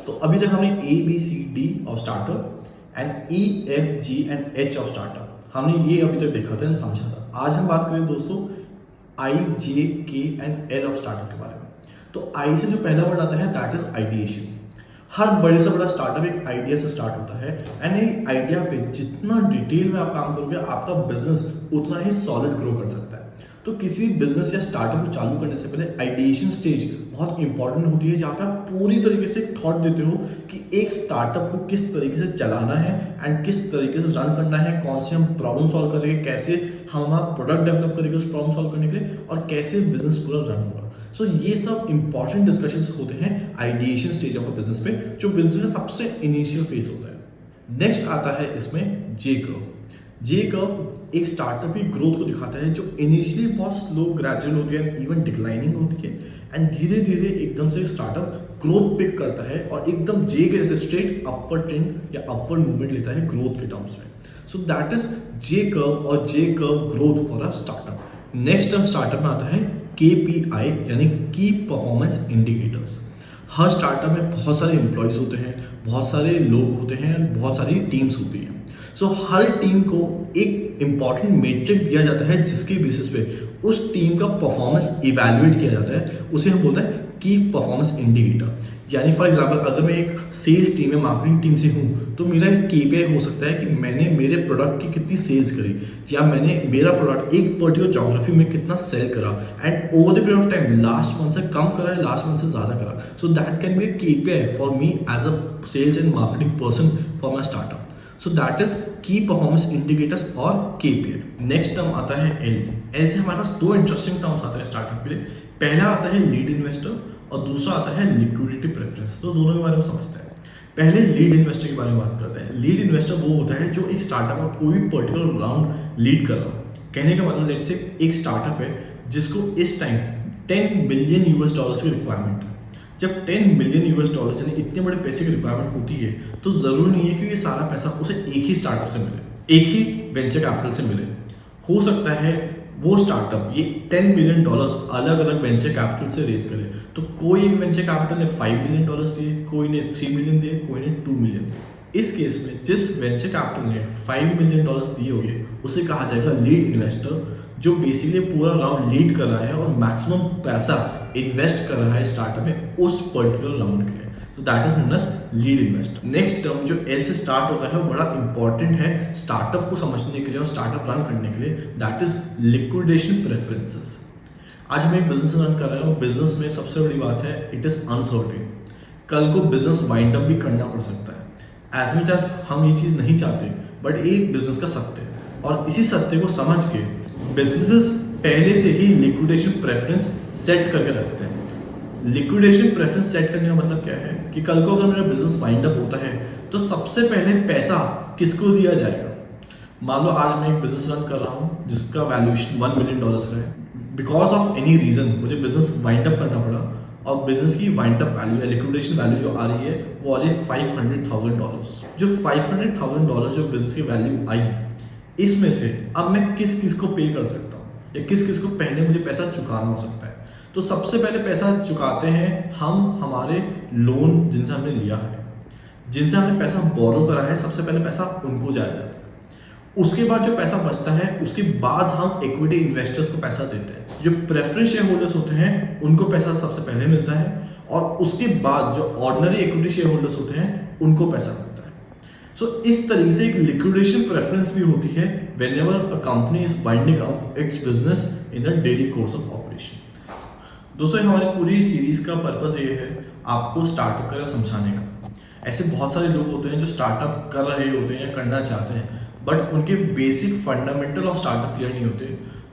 तो अभी तक हमने ABCD of startup and EFGH of startup हमने ये अभी तक देखा था, समझा था। आज हम बात करें दोस्तों IJKL ऑफ स्टार्टअप के बारे में। तो I से जो पहला वर्ड आता है दैट इज आइडिएशन। हर बड़े से बड़ा स्टार्टअप एक आइडिया से स्टार्ट होता है एंड एक आइडिया पे जितना डिटेल में आप काम करोगे आपका बिजनेस उतना ही सॉलिड ग्रो कर सकता है। तो किसी बिजनेस या स्टार्टअप को चालू करने से पहले आइडिएशन स्टेज बहुत इंपॉर्टेंट होती है, जहाँ पे आप पूरी तरीके से थॉट देते हो कि एक स्टार्टअप को किस तरीके से चलाना है एंड किस तरीके से रन करना है, कौन से हम प्रॉब्लम सॉल्व करेंगे, कैसे हम हमारा प्रोडक्ट डेवलप करेंगे उस प्रॉब्लम सॉल्व करने के लिए, और कैसे बिजनेस पूरा रन होगा। सो ये सब इंपॉर्टेंट डिस्कशंस होते हैं ideation stage of a business पे, जो बिजनेस का सबसे इनिशियल फेज होता है। नेक्स्ट आता है इसमें जे कर्व। जे कर्व एक स्टार्टअप की ग्रोथ को दिखाता है, जो इनिशियली बहुत स्लो ग्रेजुअल होती है, इवन डिक्लाइनिंग होती है एंड धीरे धीरे एकदम से स्टार्टअप ग्रोथ पिक करता है और एकदम जे के जैसे स्ट्रेट अपवर्ड ट्रेंड या अपवर्ड मूवमेंट लेता है ग्रोथ के टर्म्स में। So that is J curve और J curve growth for a startup. Next term startup में आता है KPI यानी की परफॉर्मेंस इंडिकेटर्स। हर स्टार्टअप में बहुत सारे एम्प्लॉयज होते हैं, बहुत सारे लोग होते हैं, बहुत सारी टीम्स होती हैं। सो हर टीम को एक इंपॉर्टेंट मेट्रिक दिया जाता है जिसके बेसिस पे उस टीम का परफॉर्मेंस इवैल्यूएट किया जाता है, उसे हम बोलते हैं की परफॉर्मेंस इंडिकेटर। यानी फॉर एग्जांपल अगर मैं एक सेल्स टीम या मार्केटिंग टीम से हूँ तो मेरा एक KPI हो सकता है कि मैंने मेरे प्रोडक्ट की कितनी सेल्स करी, या मैंने मेरा प्रोडक्ट एक पर्टिकुलर ज्योग्राफी में कितना सेल करा and over the period of time last month से कम करा है, लास्ट मंथ से ज़्यादा करा। So that can be KPI for me as a sales and marketing person for my startup. So that is key performance indicators और KPI। Next term आता है L से हमारे पास दो इंटरेस्टिंग टर्म्स आते हैं स्टार्टअप के लिए। पहला आता है लीड इन्वेस्टर और दूसरा आता है लिक्विडिटी प्रेफरेंस। तो दोनों के बारे में समझते हैं। पहले लीड इन्वेस्टर के बारे में बात करते हैं। लीड इन्वेस्टर वो होता है जो एक स्टार्टअप का कोई भी पर्टिकुलर राउंड लीड कर रहा हो। कहने का मतलब लेट्स से एक स्टार्टअप है जिसको इस टाइम $10 मिलियन की रिक्वायरमेंट है। जब $10 मिलियन यानी इतने बड़े पैसे की रिक्वायरमेंट होती है तो जरूरी नहीं है कि ये सारा पैसा उसे एक ही स्टार्टअप से मिले, एक ही वेंचर कैपिटल से मिले। हो सकता है वो स्टार्टअप ये $10 मिलियन अलग अलग वेंचर कैपिटल से रेज करे। तो कोई एक वेंचर कैपिटल ने $5 मिलियन दिए, कोई ने $3 मिलियन दिए, कोई ने $2 मिलियन। इस केस में जिस वेंचर कैपिटल ने $5 मिलियन दिए होंगे उसे कहा जाएगा लीड इन्वेस्टर, जो बेसिकली पूरा राउंड लीड कर रहा है और मैक्सिमम पैसा इन्वेस्ट कर रहा है स्टार्टअप में उस पर्टिकुलर राउंड के लिए। तो that is known as lead investor. Next term जो L से स्टार्ट होता है वो बड़ा इंपॉर्टेंट है स्टार्टअप को समझने के लिए और स्टार्टअप रन करने के लिए, दैट इज लिक्विडेशन प्रेफरेंसेस। आज हम एक बिजनेस रन कर रहे हैं, बिजनेस में सबसे बड़ी बात है इट इज अनसर्टेन। कल को बिजनेस वाइंड अप भी करना पड़ सकता है। एज मच एज हम ये चीज़ नहीं चाहते, बट एक बिजनेस का सत्य है और इसी सत्य को समझ के बिजनेसेस पहले से ही लिक्विडेशन प्रेफरेंस सेट करके रखते हैं। लिक्विडेशन प्रेफरेंस सेट करने का मतलब क्या है कि कल को अगर मेरा बिजनेस वाइंड अप होता है तो सबसे पहले पैसा किसको दिया जाएगा। मान लो आज मैं एक बिजनेस रन कर रहा हूँ जिसका वैल्यूएशन $1 मिलियन का है। बिकॉज ऑफ एनी रीजन मुझे बिजनेस वाइंड अप करना पड़ा और बिजनेस की वाइंड अप वैल्यू या लिक्विडेशन वैल्यू जो आ रही है वो आ रही है $500,000। जो $500,000 जो बिजनेस की वैल्यू आई, इसमें से अब मैं किस किस को पे कर सकता हूँ या किस किस को पहले मुझे पैसा चुकाना हो सकता है। तो सबसे पहले पैसा चुकाते हैं हम हमारे लोन जिनसे हमने लिया है, जिनसे हमने पैसा बोरो करा है, सबसे पहले पैसा उनको जाया जाता है। उसके बाद जो पैसा बचता है उसके बाद हम इक्विटी इन्वेस्टर्स को पैसा देते हैं। जो प्रेफरेंस शेयर होल्डर्स होते हैं उनको पैसा सबसे पहले मिलता है और उसके बाद जो ऑर्डिनरी इक्विटी शेयर होल्डर्स होते हैं उनको पैसा मिलता है। सो इस तरीके से एक लिक्विडेशन प्रेफरेंस भी होती है whenever a company is winding up it's business in the daily course of operation. दोस्तों हमारी पूरी सीरीज का पर्पस ये है आपको स्टार्टअप का समझाने का। ऐसे बहुत सारे लोग होते हैं जो स्टार्टअप कर रहे होते हैं या करना चाहते हैं, बट उनके basic fundamental of startup clear नहीं होते।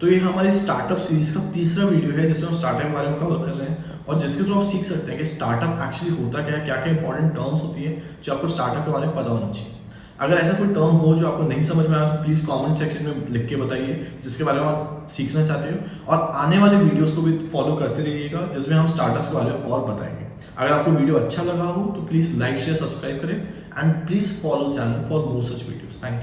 तो ये हमारी स्टार्टअप सीरीज का तीसरा वीडियो है जिसमें हम स्टार्टअप के बारे में कवर कर रहे हैं और जिसके थ्रू आप सीख सकते हैं कि स्टार्टअप एक्चुअली होता क्या है, क्या क्या इंपॉर्टेंट टर्म्स होती है जो आपको स्टार्टअप के बारे में पता होना चाहिए। अगर ऐसा कोई टर्म हो जो आपको नहीं समझ में आया तो प्लीज़ कमेंट सेक्शन में लिख के बताइए जिसके बारे में आप सीखना चाहते हो, और आने वाले वीडियोस को भी फॉलो करते रहिएगा जिसमें हम स्टार्टअप्स के बारे में और बताएंगे। अगर आपको वीडियो अच्छा लगा हो तो प्लीज़ लाइक शेयर सब्सक्राइब करें and please follow channel for more such videos. Thank you.